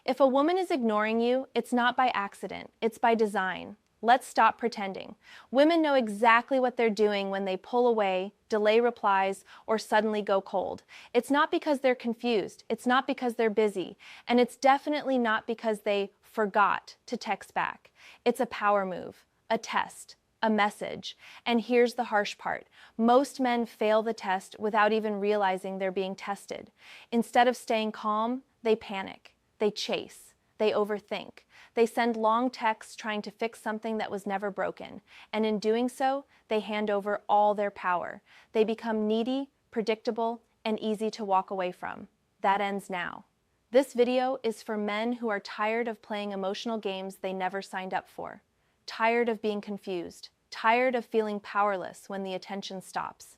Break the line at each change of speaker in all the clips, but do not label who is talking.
If a woman is ignoring you, it's not by accident, it's by design. Let's stop pretending. Women know exactly what they're doing when they pull away, delay replies, or suddenly go cold. It's not because they're confused, it's not because they're busy, and it's definitely not because they forgot to text back. It's a power move, a test, a message. And here's the harsh part. Most men fail the test without even realizing they're being tested. Instead of staying calm, they panic. They chase. They overthink. They send long texts trying to fix something that was never broken. And in doing so, they hand over all their power. They become needy, predictable, and easy to walk away from. That ends now. This video is for men who are tired of playing emotional games they never signed up for. Tired of being confused. Tired of feeling powerless when the attention stops.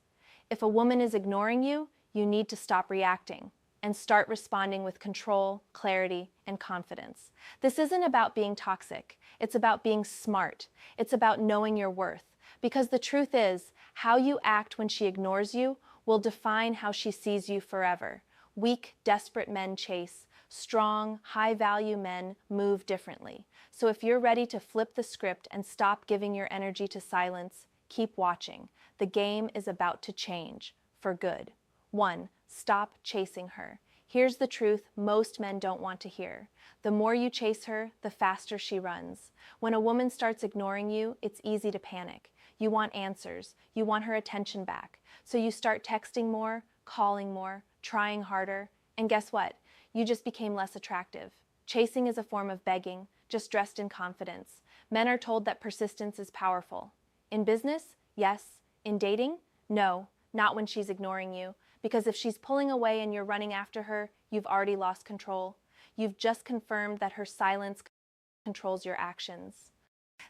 If a woman is ignoring you, you need to stop reacting and start responding with control, clarity, and confidence. This isn't about being toxic. It's about being smart. It's about knowing your worth. Because the truth is, how you act when she ignores you will define how she sees you forever. Weak, desperate men chase. Strong, high-value men move differently. So if you're ready to flip the script and stop giving your energy to silence, keep watching. The game is about to change, for good. 1. Stop chasing her. Here's the truth most men don't want to hear. The more you chase her, the faster she runs. When a woman starts ignoring you, it's easy to panic. You want answers. You want her attention back. So you start texting more, calling more, trying harder, and guess what? You just became less attractive. Chasing is a form of begging, just dressed in confidence. Men are told that persistence is powerful. In business? Yes. In dating? No, not when she's ignoring you. Because if she's pulling away and you're running after her, you've already lost control. You've just confirmed that her silence controls your actions.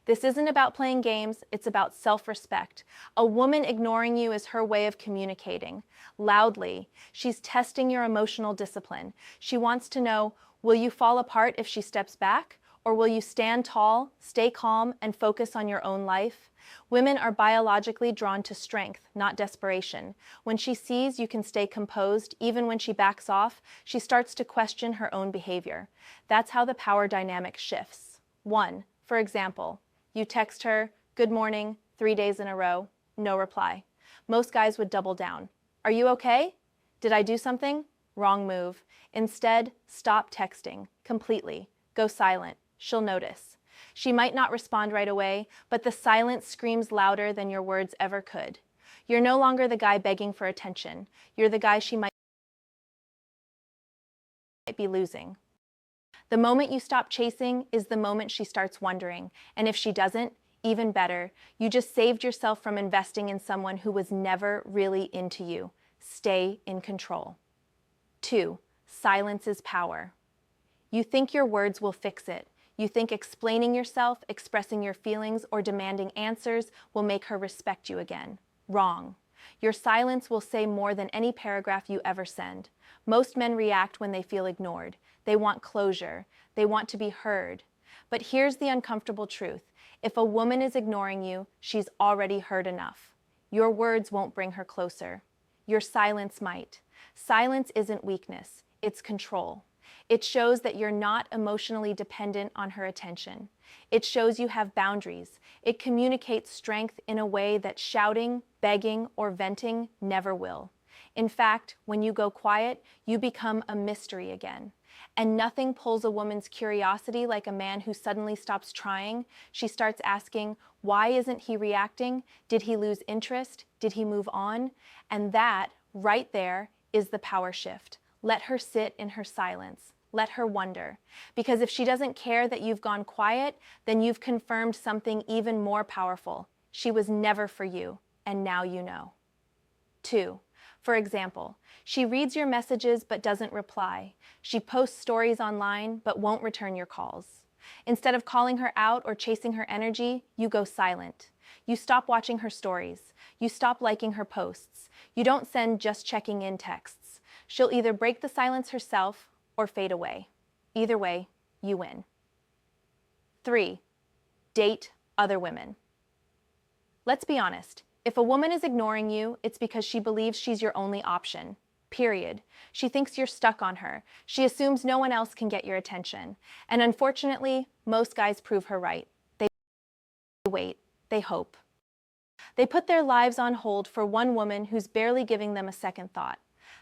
This isn't about playing games, it's about self-respect. A woman ignoring you is her way of communicating. Loudly. She's testing your emotional discipline. She wants to know, will you fall apart if she steps back? Or will you stand tall, stay calm, and focus on your own life? Women are biologically drawn to strength, not desperation. When she sees you can stay composed, even when she backs off, she starts to question her own behavior. That's how the power dynamic shifts. 1. For example, you text her, "Good morning," 3 days in a row, no reply. Most guys would double down. "Are you okay? Did I do something?" Wrong move. Instead, stop texting completely. Go silent. She'll notice. She might not respond right away, but the silence screams louder than your words ever could. You're no longer the guy begging for attention. You're the guy she might be losing. The moment you stop chasing is the moment she starts wondering, and if she doesn't, even better, you just saved yourself from investing in someone who was never really into you. Stay in control. 2. Silence is power. You think your words will fix it. You think explaining yourself, expressing your feelings, or demanding answers will make her respect you again. Wrong. Your silence will say more than any paragraph you ever send. Most men react when they feel ignored. They want closure. They want to be heard. But here's the uncomfortable truth. If a woman is ignoring you, she's already heard enough. Your words won't bring her closer. Your silence might. Silence isn't weakness. It's control. It shows that you're not emotionally dependent on her attention. It shows you have boundaries. It communicates strength in a way that shouting, begging, or venting never will. In fact, when you go quiet, you become a mystery again. And nothing pulls a woman's curiosity like a man who suddenly stops trying. She starts asking, why isn't he reacting? Did he lose interest? Did he move on? And that, right there, is the power shift. Let her sit in her silence. Let her wonder. Because if she doesn't care that you've gone quiet, then you've confirmed something even more powerful. She was never for you, and now you know. 2. For example, she reads your messages but doesn't reply. She posts stories online but won't return your calls. Instead of calling her out or chasing her energy, you go silent. You stop watching her stories. You stop liking her posts. You don't send just checking in texts. She'll either break the silence herself or fade away. Either way, you win. 3. Date other women. Let's be honest. If a woman is ignoring you, it's because she believes she's your only option. period. She thinks you're stuck on her. She assumes no one else can get your attention. And unfortunately, most guys prove her right. They wait. They hope. They put their lives on hold for one woman who's barely giving them a second thought.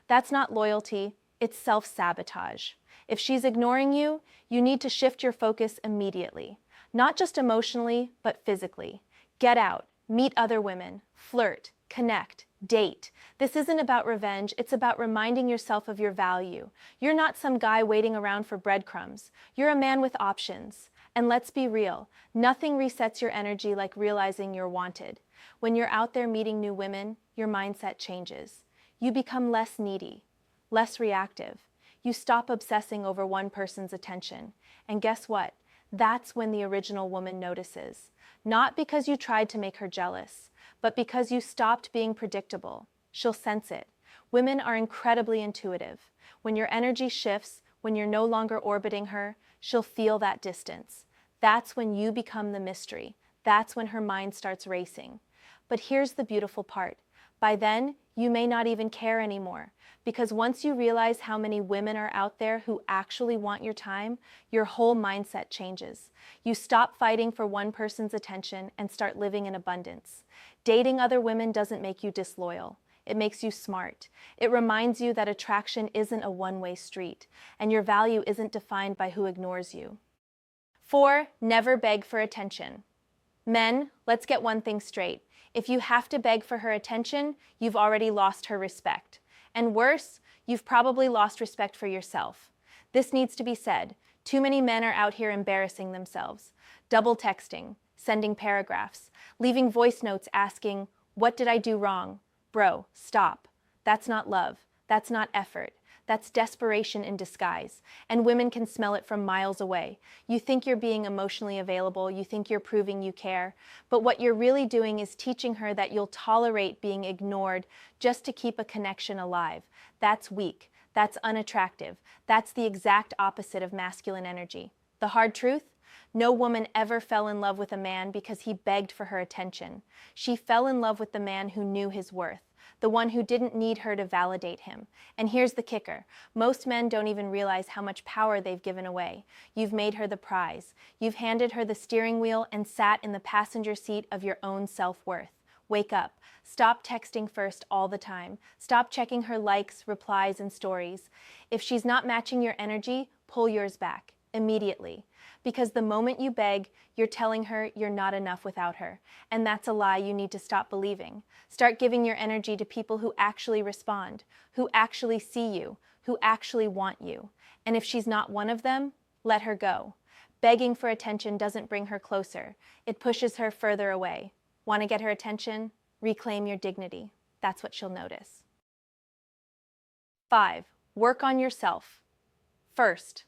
That's not loyalty, it's self-sabotage. If she's ignoring you, you need to shift your focus immediately. Not just emotionally, but physically. Get out, meet other women, flirt, connect, date. This isn't about revenge, it's about reminding yourself of your value. You're not some guy waiting around for breadcrumbs. You're a man with options. And let's be real, nothing resets your energy like realizing you're wanted. When you're out there meeting new women, your mindset changes. You become less needy, less reactive. You stop obsessing over one person's attention. And guess what? That's when the original woman notices. Not because you tried to make her jealous, but because you stopped being predictable. She'll sense it. Women are incredibly intuitive. When your energy shifts, when you're no longer orbiting her, she'll feel that distance. That's when you become the mystery. That's when her mind starts racing. But here's the beautiful part. By then, you may not even care anymore, because once you realize how many women are out there who actually want your time, your whole mindset changes. You stop fighting for one person's attention and start living in abundance. Dating other women doesn't make you disloyal. It makes you smart. It reminds you that attraction isn't a one-way street, and your value isn't defined by who ignores you. 4. Never beg for attention. Men, let's get one thing straight. If you have to beg for her attention, you've already lost her respect. And worse, you've probably lost respect for yourself. This needs to be said. Too many men are out here embarrassing themselves. Double texting, sending paragraphs, leaving voice notes asking, "What did I do wrong?" Bro, stop. That's not love. That's not effort. That's desperation in disguise, and women can smell it from miles away. You think you're being emotionally available, you think you're proving you care, but what you're really doing is teaching her that you'll tolerate being ignored just to keep a connection alive. That's weak. That's unattractive. That's the exact opposite of masculine energy. The hard truth? No woman ever fell in love with a man because he begged for her attention. She fell in love with the man who knew his worth, the one who didn't need her to validate him. And here's the kicker. Most men don't even realize how much power they've given away. You've made her the prize. You've handed her the steering wheel and sat in the passenger seat of your own self-worth. Wake up. Stop texting first all the time. Stop checking her likes, replies, and stories. If she's not matching your energy, pull yours back immediately. Because the moment you beg, you're telling her you're not enough without her. And that's a lie you need to stop believing. Start giving your energy to people who actually respond, who actually see you, who actually want you. And if she's not one of them, let her go. Begging for attention doesn't bring her closer. It pushes her further away. Want to get her attention? Reclaim your dignity. That's what she'll notice. 5. Work on yourself. First,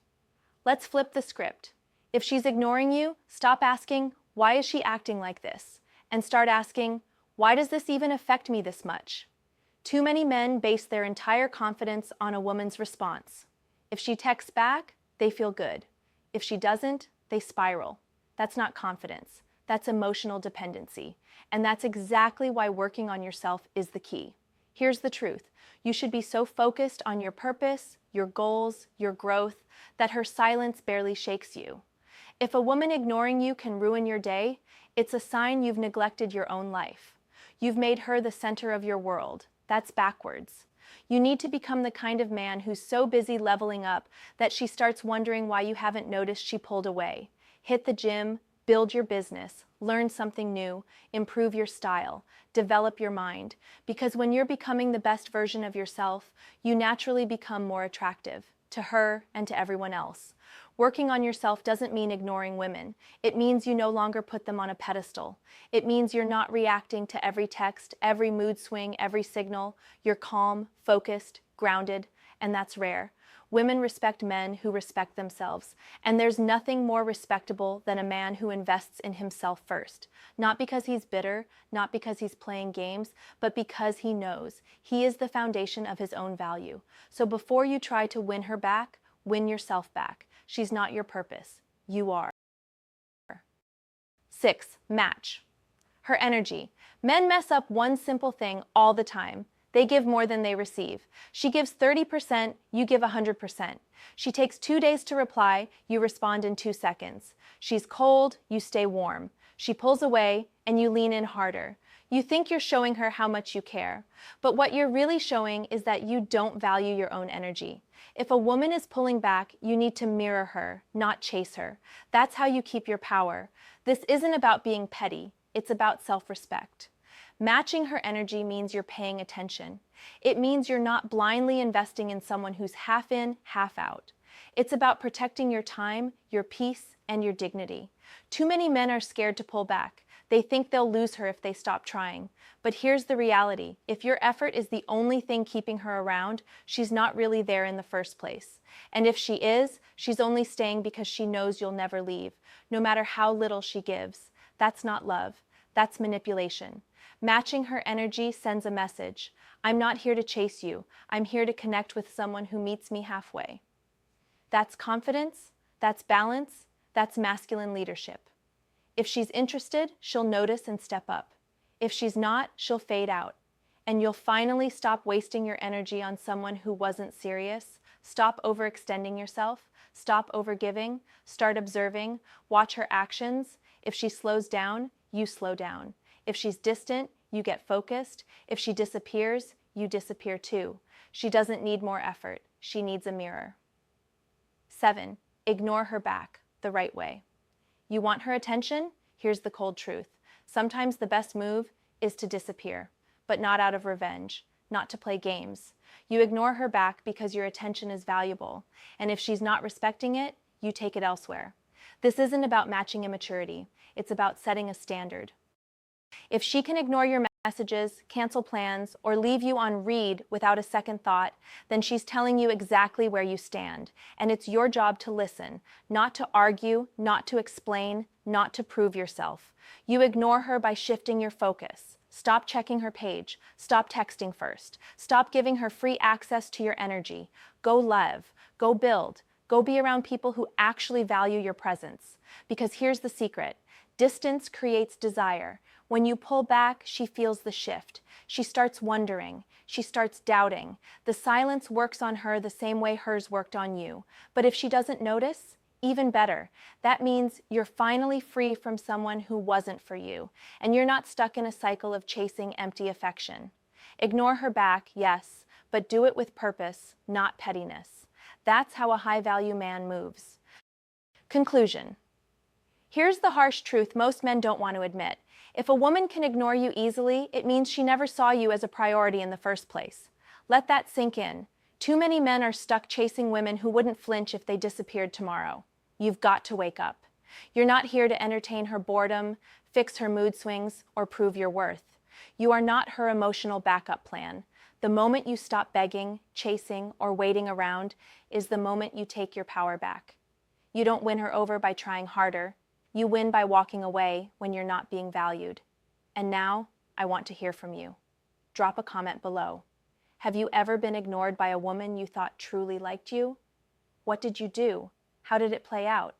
let's flip the script. If she's ignoring you, stop asking, "Why is she acting like this?" And start asking, "Why does this even affect me this much?" Too many men base their entire confidence on a woman's response. If she texts back, they feel good. If she doesn't, they spiral. That's not confidence. That's emotional dependency. And that's exactly why working on yourself is the key. Here's the truth. You should be so focused on your purpose, your goals, your growth, that her silence barely shakes you. If a woman ignoring you can ruin your day, it's a sign you've neglected your own life. You've made her the center of your world. That's backwards. You need to become the kind of man who's so busy leveling up that she starts wondering why you haven't noticed she pulled away. Hit the gym, build your business, learn something new, improve your style, develop your mind. Because when you're becoming the best version of yourself, you naturally become more attractive to her and to everyone else. Working on yourself doesn't mean ignoring women. It means you no longer put them on a pedestal. It means you're not reacting to every text, every mood swing, every signal. You're calm, focused, grounded, and that's rare. Women respect men who respect themselves, and there's nothing more respectable than a man who invests in himself first. Not because he's bitter, not because he's playing games, but because he knows he is the foundation of his own value. So before you try to win her back, win yourself back. She's not your purpose. You are. 6. Match. Her energy. Men mess up one simple thing all the time. They give more than they receive. She gives 30%, you give 100%. She takes 2 days to reply, you respond in 2 seconds. She's cold, you stay warm. She pulls away, and you lean in harder. You think you're showing her how much you care, but what you're really showing is that you don't value your own energy. If a woman is pulling back, you need to mirror her, not chase her. That's how you keep your power. This isn't about being petty, it's about self-respect. Matching her energy means you're paying attention. It means you're not blindly investing in someone who's half in, half out. It's about protecting your time, your peace, and your dignity. Too many men are scared to pull back. They think they'll lose her if they stop trying. But here's the reality. If your effort is the only thing keeping her around, she's not really there in the first place. And if she is, she's only staying because she knows you'll never leave, no matter how little she gives. That's not love. That's manipulation. Matching her energy sends a message. I'm not here to chase you. I'm here to connect with someone who meets me halfway. That's confidence, that's balance, that's masculine leadership. If she's interested, she'll notice and step up. If she's not, she'll fade out. And you'll finally stop wasting your energy on someone who wasn't serious. Stop overextending yourself. Stop overgiving. Start observing. Watch her actions. If she slows down, you slow down. If she's distant, you get focused. If she disappears, you disappear too. She doesn't need more effort. She needs a mirror. 7. Ignore her back the right way. You want her attention? Here's the cold truth. Sometimes the best move is to disappear, but not out of revenge, not to play games. You ignore her back because your attention is valuable, and if she's not respecting it, you take it elsewhere. This isn't about matching immaturity. It's about setting a standard. If she can ignore your messages, cancel plans, or leave you on read without a second thought, then she's telling you exactly where you stand. And it's your job to listen, not to argue, not to explain, not to prove yourself. You ignore her by shifting your focus. Stop checking her page. Stop texting first. Stop giving her free access to your energy. Go love. Go build. Go be around people who actually value your presence. Because here's the secret. Distance creates desire. When you pull back, she feels the shift. She starts wondering. She starts doubting. The silence works on her the same way hers worked on you. But if she doesn't notice, even better. That means you're finally free from someone who wasn't for you, and you're not stuck in a cycle of chasing empty affection. Ignore her back, yes, but do it with purpose, not pettiness. That's how a high-value man moves. Conclusion. Here's the harsh truth most men don't want to admit. If a woman can ignore you easily, it means she never saw you as a priority in the first place. Let that sink in. Too many men are stuck chasing women who wouldn't flinch if they disappeared tomorrow. You've got to wake up. You're not here to entertain her boredom, fix her mood swings, or prove your worth. You are not her emotional backup plan. The moment you stop begging, chasing, or waiting around is the moment you take your power back. You don't win her over by trying harder. You win by walking away when you're not being valued. And now, I want to hear from you. Drop a comment below. Have you ever been ignored by a woman you thought truly liked you? What did you do? How did it play out?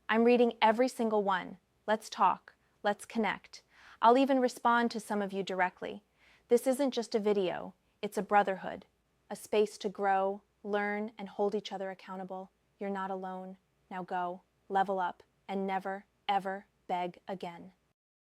I'm reading every single one. Let's talk. Let's connect. I'll even respond to some of you directly. This isn't just a video. It's a brotherhood, a space to grow, learn, and hold each other accountable. You're not alone. Now go, level up, and never, ever beg again.